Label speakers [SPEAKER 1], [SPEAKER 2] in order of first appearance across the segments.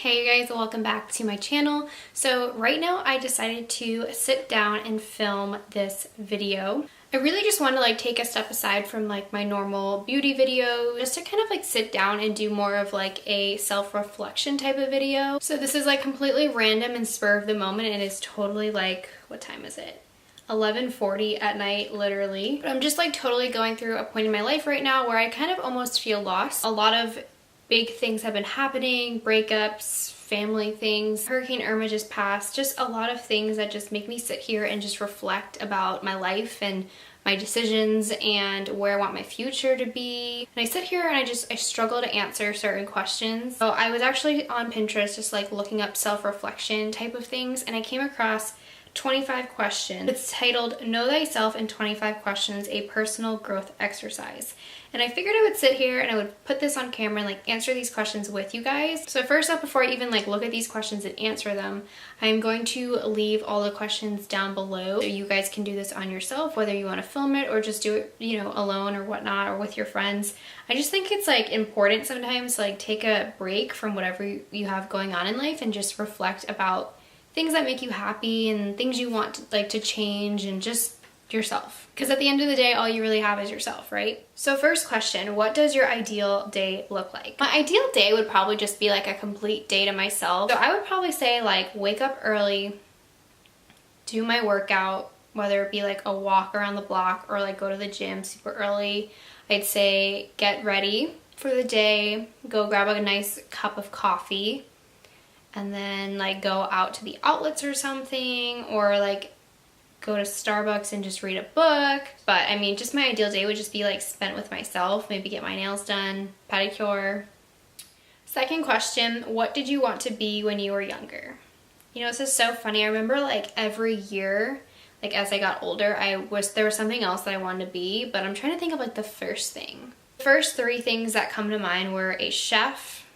[SPEAKER 1] Hey guys, welcome back to my channel. So right now I decided to sit down and film this video. I really just wanted to take a step aside from my normal beauty video, just to kind of sit down and do more of a self-reflection type of video. So this is completely random and spur of the moment, and it's totally what time is it? 11:40 at night, literally. But I'm just totally going through a point in my life right now where I kind of almost feel lost. A lot of big things have been happening, breakups, family things. Hurricane Irma just passed, just a lot of things that just make me sit here and just reflect about my life and my decisions and where I want my future to be. And I sit here and I struggle to answer certain questions. So I was actually on Pinterest just looking up self-reflection type of things, and I came across 25 questions. It's titled Know Thyself in 25 Questions, a Personal Growth Exercise. And I figured I would sit here and I would put this on camera and answer these questions with you guys. So first up, before I even look at these questions and answer them, I'm going to leave all the questions down below so you guys can do this on yourself, whether you want to film it or just do it, alone or whatnot, or with your friends. I just think it's important sometimes to take a break from whatever you have going on in life and just reflect about things that make you happy and things you want to change, and just yourself. Because at the end of the day, all you really have is yourself, right? So first question, what does your ideal day look like? My ideal day would probably just be a complete day to myself. So I would probably say wake up early, do my workout, whether it be a walk around the block or go to the gym super early. I'd say get ready for the day, go grab a nice cup of coffee, and then go out to the outlets or something, or go to Starbucks and just read a book. But I mean, just my ideal day would just be spent with myself, maybe get my nails done, pedicure. Second question, what did you want to be when you were younger? This is so funny. I remember every year, as I got older, there was something else that I wanted to be, but I'm trying to think of the first thing. The first three things that come to mind were a chef,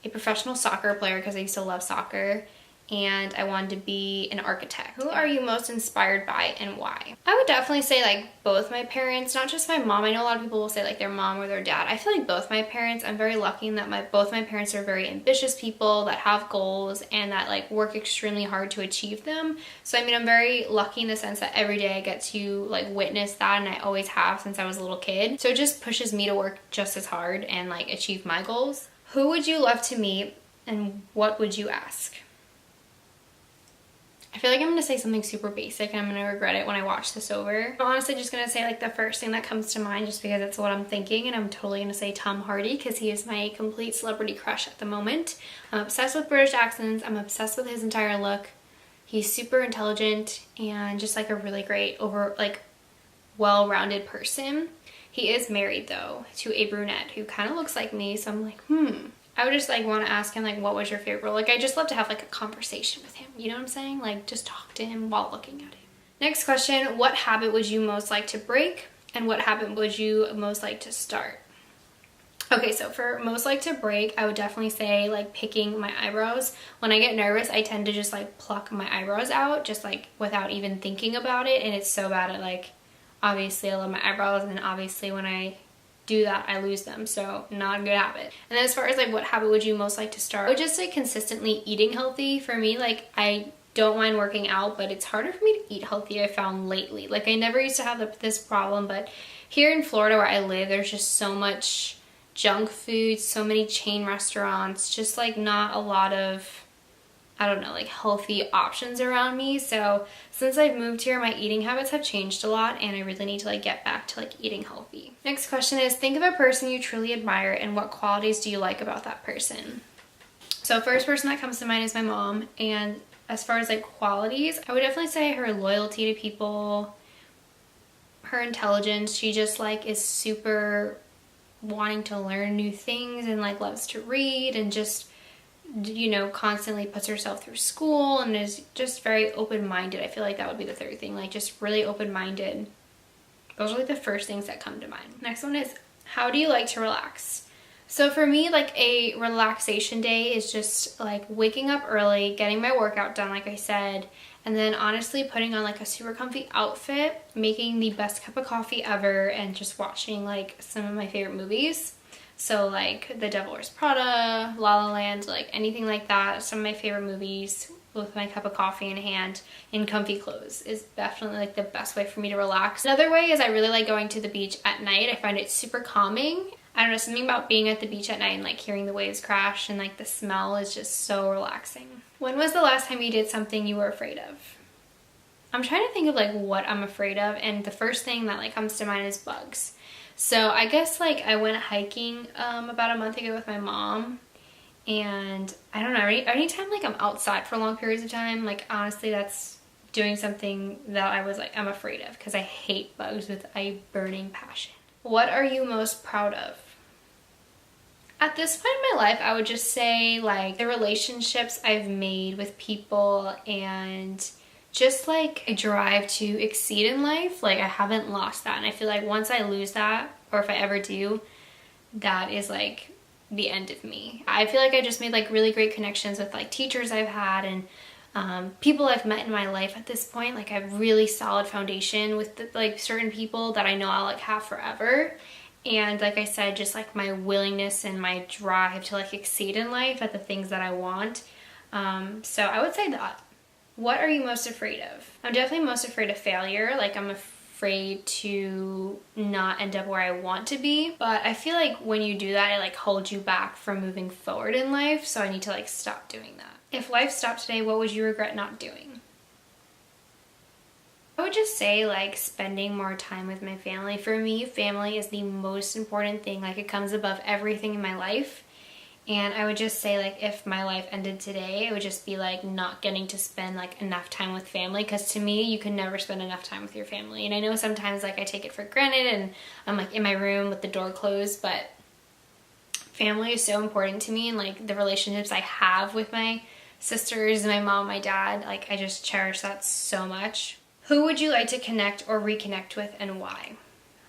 [SPEAKER 1] a professional soccer player because I used to love soccer, and I wanted to be an architect. Who are you most inspired by and why? I would definitely say both my parents, not just my mom. I know a lot of people will say their mom or their dad. I feel both my parents. I'm very lucky in that both my parents are very ambitious people that have goals and that work extremely hard to achieve them. So I mean, I'm very lucky in the sense that every day I get to witness that, and I always have since I was a little kid. So it just pushes me to work just as hard and achieve my goals. Who would you love to meet and what would you ask? I feel I'm going to say something super basic and I'm going to regret it when I watch this over. I'm honestly just going to say the first thing that comes to mind just because it's what I'm thinking, and I'm totally going to say Tom Hardy because he is my complete celebrity crush at the moment. I'm obsessed with British accents. I'm obsessed with his entire look. He's super intelligent and just a really great well-rounded person. He is married though to a brunette who kind of looks like me, so I'm I would just want to ask him what was your favorite role? I just love to have a conversation with him, you know what I'm saying? Just talk to him while looking at him. Next question, what habit would you most like to break and what habit would you most like to start? Okay, so for most like to break, I would definitely say picking my eyebrows. When I get nervous, I tend to just pluck my eyebrows out just without even thinking about it, and it's so bad at obviously I love my eyebrows, and obviously when I do that I lose them, so not a good habit. And then as far as what habit would you most like to start, I would just say consistently eating healthy. For me, I don't mind working out, but it's harder for me to eat healthy, I found lately. I never used to have this problem, but here in Florida where I live, there's just so much junk food, so many chain restaurants, just not a lot of, I don't know, healthy options around me. So since I've moved here, my eating habits have changed a lot, and I really need to get back to eating healthy. Next question is, think of a person you truly admire and what qualities do you like about that person? So first person that comes to mind is my mom, and as far as qualities, I would definitely say her loyalty to people, her intelligence. She just is super wanting to learn new things and loves to read, and just constantly puts herself through school and is just very open-minded. I feel that would be the third thing, just really open-minded. Those are the first things that come to mind. Next one is, how do you like to relax? So for me, a relaxation day is just waking up early, getting my workout done like I said, and then honestly putting on a super comfy outfit, making the best cup of coffee ever, and just watching some of my favorite movies. So like The Devil Wears Prada, La La Land, like anything like that. Some of my favorite movies with my cup of coffee in hand in comfy clothes is definitely like the best way for me to relax. Another way is I really like going to the beach at night. I find it super calming. I don't know, something about being at the beach at night and like hearing the waves crash and like the smell is just so relaxing. When was the last time you did something you were afraid of? I'm trying to think of like what I'm afraid of, and the first thing that like comes to mind is bugs. So I guess like I went hiking about a month ago with my mom, and I don't know, anytime like I'm outside for long periods of time, like honestly that's doing something that I was like I'm afraid of, because I hate bugs with a burning passion. What are you most proud of? At this point in my life, I would just say like the relationships I've made with people and just like a drive to exceed in life. Like I haven't lost that, and I feel like once I lose that, or if I ever do, that is like the end of me. I feel like I just made like really great connections with like teachers I've had and people I've met in my life at this point. Like I have really solid foundation with like certain people that I know I'll like have forever. And like I said, just like my willingness and my drive to like exceed in life at the things that I want. So I would say that. What are you most afraid of? I'm definitely most afraid of failure. Like I'm afraid to not end up where I want to be. But I feel like when you do that, it like holds you back from moving forward in life. So I need to like stop doing that. If life stopped today, what would you regret not doing? I would just say like spending more time with my family. For me, family is the most important thing. Like it comes above everything in my life. And I would just say like if my life ended today, it would just be like not getting to spend like enough time with family, because to me you can never spend enough time with your family. And I know sometimes like I take it for granted and I'm like in my room with the door closed, but family is so important to me, and like the relationships I have with my sisters and my mom, my dad, like I just cherish that so much. Who would you like to connect or reconnect with, and why?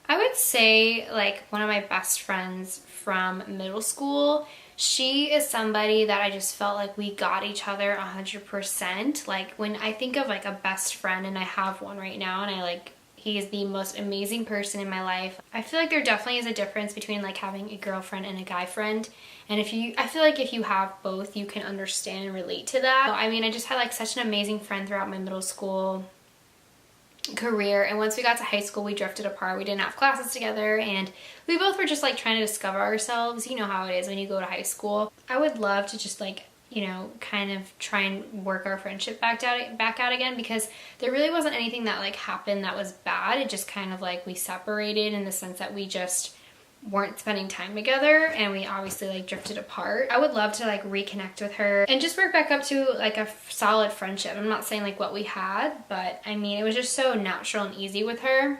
[SPEAKER 1] I would say like one of my best friends from middle school. She is somebody that I just felt like we got each other 100%. Like when I think of like a best friend, and I have one right now, and he is the most amazing person in my life. I feel like there definitely is a difference between like having a girlfriend and a guy friend. And I feel like if you have both, you can understand and relate to that. So, I mean, I just had like such an amazing friend throughout my middle school career, and once we got to high school we drifted apart. We didn't have classes together, and we both were just like trying to discover ourselves. You know how it is when you go to high school. I would love to just like, you know, kind of try and work our friendship back out again, because there really wasn't anything that like happened that was bad. It just kind of like we separated in the sense that we just weren't spending time together, and we obviously like drifted apart. I would love to like reconnect with her and just work back up to like a solid friendship. I'm not saying like what we had, but I mean it was just so natural and easy with her.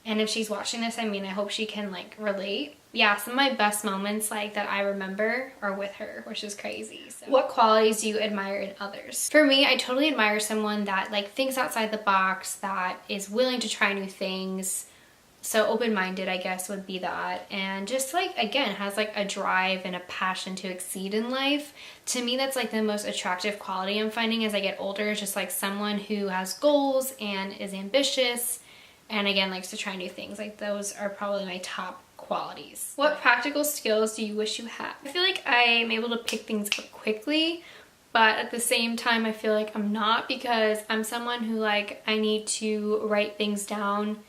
[SPEAKER 1] And if she's watching this, I mean I hope she can like relate. Yeah, some of my best moments like that I remember are with her, which is crazy. So. What qualities do you admire in others? For me, I totally admire someone that like thinks outside the box, that is willing to try new things. So open-minded, I guess, would be that. And just like, again, has like a drive and a passion to exceed in life. To me, that's like the most attractive quality I'm finding as I get older. Is just like someone who has goals and is ambitious, and again, likes to try new things. Like those are probably my top qualities. What practical skills do you wish you had? I feel like I'm able to pick things up quickly, but at the same time, I feel like I'm not, because I'm someone who like, I need to write things down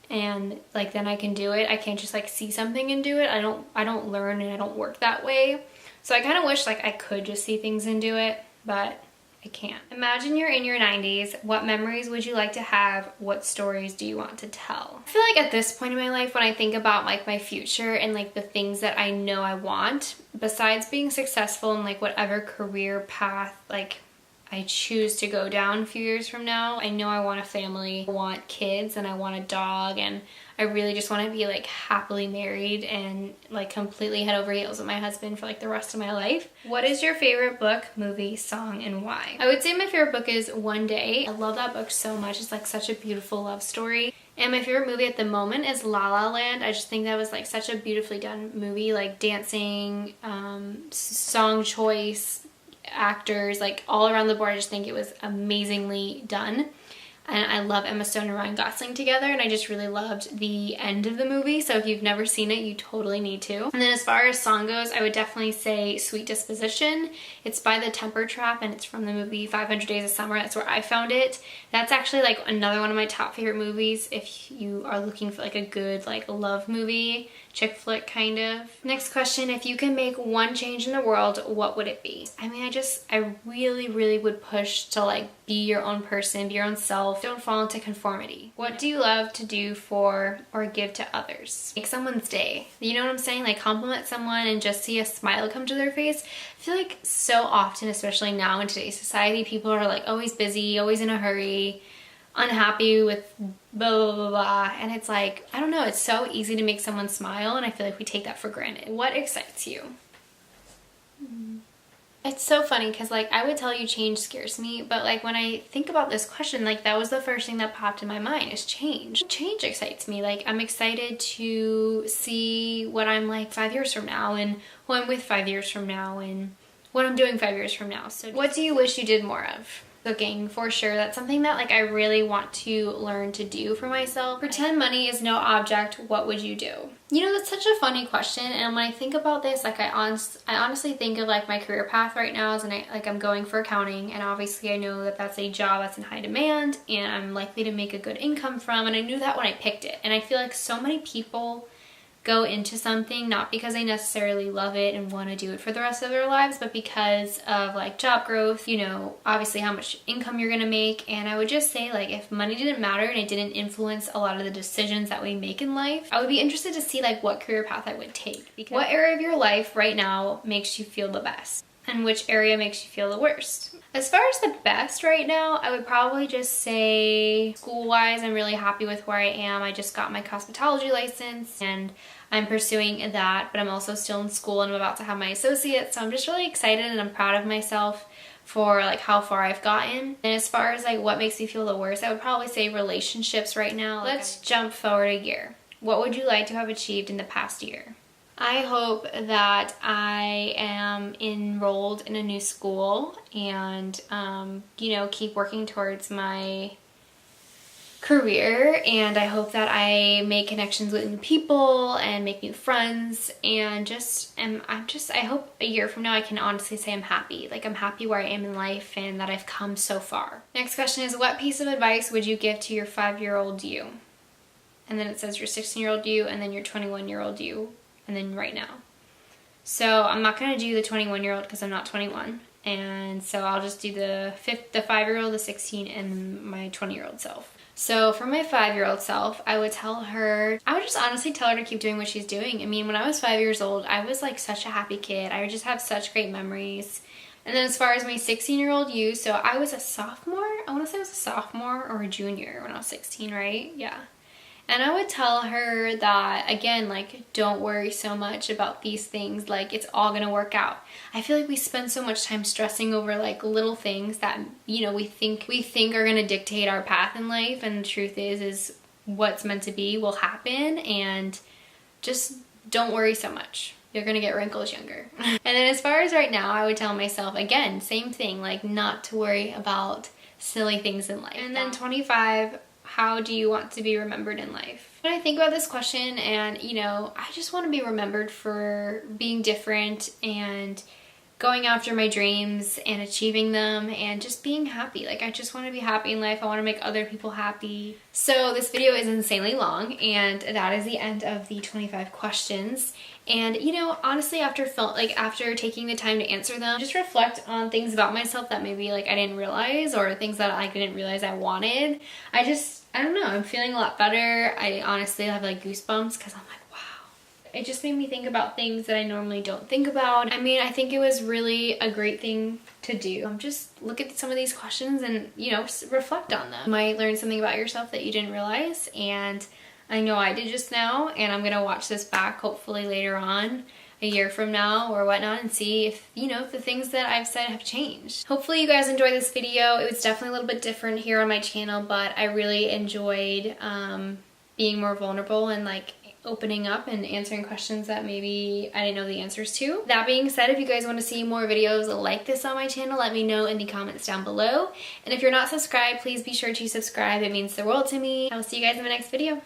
[SPEAKER 1] and like then I can do it. I can't just like see something and do it. I don't learn, and I don't work that way. So I kind of wish like I could just see things and do it, but I can't. Imagine you're in your 90s. What memories would you like to have? What stories do you want to tell? I feel like at this point in my life, when I think about like my future and like the things that I know I want, besides being successful in like whatever career path like I choose to go down a few years from now, I know I want a family, I want kids, and I want a dog, and I really just want to be like happily married and like completely head over heels with my husband for like the rest of my life. What is your favorite book, movie, song, and why? I would say my favorite book is One Day. I love that book so much. It's like such a beautiful love story. And my favorite movie at the moment is La La Land. I just think that was like such a beautifully done movie, like dancing, song choice, actors, like all around the board. I just think it was amazingly done. and I love Emma Stone and Ryan Gosling together, and I just really loved the end of the movie. So if you've never seen it, you totally need to. And then as far as song goes, I would definitely say Sweet Disposition. It's by The Temper Trap, and it's from the movie 500 Days of Summer. That's where I found it. That's actually like another one of my top favorite movies if you are looking for like a good like love movie, chick flick kind of. Next question, if you can make one change in the world, what would it be? I mean, I really would push to like be your own person, be your own self. Don't fall into conformity. What do you love to do for or give to others? Make someone's day. You know what I'm saying? Like compliment someone and just see a smile come to their face. I feel like so often, especially now in today's society, people are like always busy, always in a hurry, unhappy with blah blah blah blah, and it's like, I don't know, it's so easy to make someone smile, and I feel like we take that for granted. What excites you? It's so funny because like I would tell you change scares me, but like when I think about this question, like that was the first thing that popped in my mind is change. Change excites me. Like I'm excited to see what I'm like 5 years from now, and who I'm with 5 years from now, and what I'm doing 5 years from now. So what do you wish you did more of? Cooking, for sure. That's something that like I really want to learn to do for myself. Pretend money is no object, what would you do? You know, that's such a funny question, and when I think about this, like I honestly think of like my career path right now as I'm going for accounting, and obviously I know that that's a job that's in high demand and I'm likely to make a good income from, and I knew that when I picked it. And I feel like so many people go into something not because they necessarily love it and want to do it for the rest of their lives, but because of like job growth, you know, obviously how much income you're gonna make. And I would just say, like, if money didn't matter and it didn't influence a lot of the decisions that we make in life, I would be interested to see like what career path I would take. Because what area of your life right now makes you feel the best, and which area makes you feel the worst? As far as the best right now, I would probably just say school-wise, I'm really happy with where I am. I just got my cosmetology license and I'm pursuing that, but I'm also still in school and I'm about to have my associates. So I'm just really excited and I'm proud of myself for like how far I've gotten. And as far as like what makes me feel the worst, I would probably say relationships right now. Let's jump forward a year. What would you like to have achieved in the past year? I hope that I am enrolled in a new school and, you know, keep working towards my career, and I hope that I make connections with new people and make new friends, and I hope a year from now I can honestly say I'm happy. Like I'm happy where I am in life and that I've come so far. Next question is, what piece of advice would you give to your 5-year-old you? And then it says your 16-year-old you, and then your 21-year-old you, and then right now. So I'm not going to do the 21-year-old because I'm not 21. And so I'll just do the 5-year-old, the 16, and my 20-year-old self. So for my 5-year-old self, I would just honestly tell her to keep doing what she's doing. I mean, when I was 5 years old, I was like such a happy kid. I would just have such great memories. And then as far as my 16-year-old you, so I was a sophomore. I want to say I was a sophomore or a junior when I was 16, right? Yeah. And I would tell her that, again, like, don't worry so much about these things. Like, it's all gonna work out. I feel like we spend so much time stressing over, like, little things that, you know, we think are gonna dictate our path in life. And the truth is what's meant to be will happen. And just don't worry so much. You're gonna get wrinkles younger. And then as far as right now, I would tell myself, again, same thing, like, not to worry about silly things in life. And then 25, how do you want to be remembered in life? When I think about this question, and you know, I just want to be remembered for being different and going after my dreams and achieving them and just being happy. Like, I just want to be happy in life. I want to make other people happy. So this video is insanely long, and that is the end of the 25 questions. And you know, honestly, after taking the time to answer them, just reflect on things about myself that maybe like I didn't realize, or things that I didn't realize I wanted. I don't know, I'm feeling a lot better. I honestly have like goosebumps because I'm like, wow. It just made me think about things that I normally don't think about. I mean, I think it was really a great thing to do. Just look at some of these questions and, you know, reflect on them. You might learn something about yourself that you didn't realize, and I know I did just now, and I'm gonna watch this back hopefully later on, a year from now or whatnot, and see if, you know, if the things that I've said have changed. Hopefully you guys enjoyed this video. It was definitely a little bit different here on my channel, but I really enjoyed being more vulnerable and like opening up and answering questions that maybe I didn't know the answers to. That being said, if you guys want to see more videos like this on my channel, let me know in the comments down below. And if you're not subscribed, please be sure to subscribe. It means the world to me. I will see you guys in the next video.